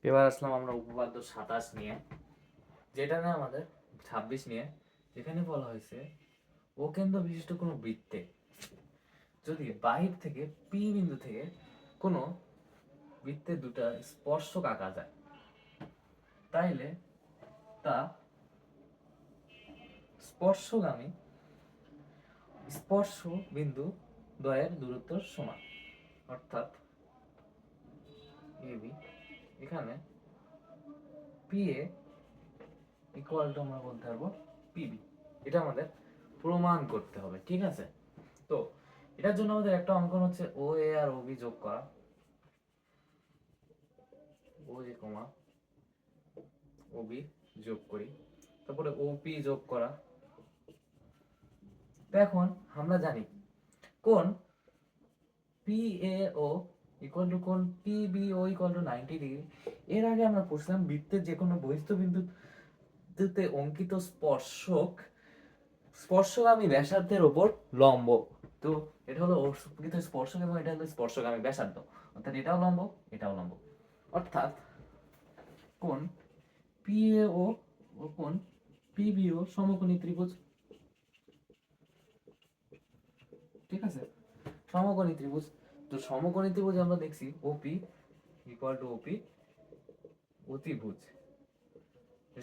এবার আসলাম আমরা উপপাদ্য 27 নিয়ে, যেটা না আমাদের 26 নিয়ে, যেখানে বলা হয়েছে ও কেন্দ্র বিশিষ্ট কোনো বৃত্তে যদি বাহির থেকে পি বিন্দু থেকে কোনো বৃত্তের দুটা স্পর্শক আঁকা যায়, তাইলে তা স্পর্শগামী স্পর্শ বিন্দু দ্বয়ের দূরত্ব সমান। অর্থাৎ এবি, এখানে পি এ ইকুয়াল টু আমরা বলতে পারবো পিবি। এটা আমাদের প্রমাণ করতে হবে, ঠিক আছে? তো এটার জন্য আমাদের একটা অঙ্কন হচ্ছে ও এ আর ও বি যোগ করা, ও এ কমা ও বি যোগ করি, তারপরে ও পি যোগ করা। তো এখন আমরা জানি কোন P A O equal to কোন P B O equal to 90 degree. এর আগে আমরা পড়ছিলাম বৃত্তের যে কোনো বহিস্থ বিন্দুতে অঙ্কিত স্পর্শগামী ব্যাসার্ধের উপর লম্ব। তো এটা হলো অঙ্কিত স্পর্শক এবং এটা হলো স্পর্শগামী ব্যাসার্ধ, অর্থাৎ এটাও লম্ব এটাও লম্ব। অর্থাৎ কোন পি এ ও কোন পি বি ও সমকোণী ত্রিভুজ, ঠিক আছে? সমকোণী ত্রিভুজ। তো সমকোণী ত্রিভুজ আমরা দেখছি ওপি ইকুয়াল টু ওপি অতিভুজ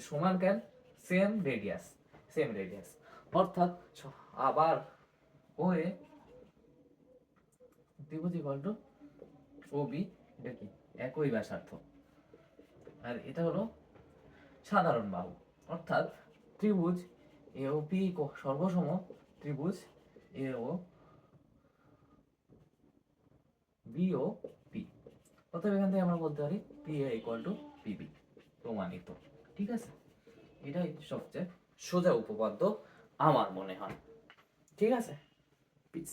সমান কেন? Same radius. অর্থাৎ আবার ও এ ত্রিভুজ ইকুয়াল টু ও বি, এটা কি একই ব্যাসার্ধ, আর এটা হলো সাধারণ বাহু। অর্থাৎ ত্রিভুজ এ ও পি সর্বসম ত্রিভুজ এ ও বি ও পি। অতএব এখান থেকে আমরা বলতে পারি P A equal to PB, প্রমাণিত। ঠিক আছে, এটাই সবচেয়ে সোজা উপপাদ্য আমার মনে হয়। ঠিক আছে, পিস।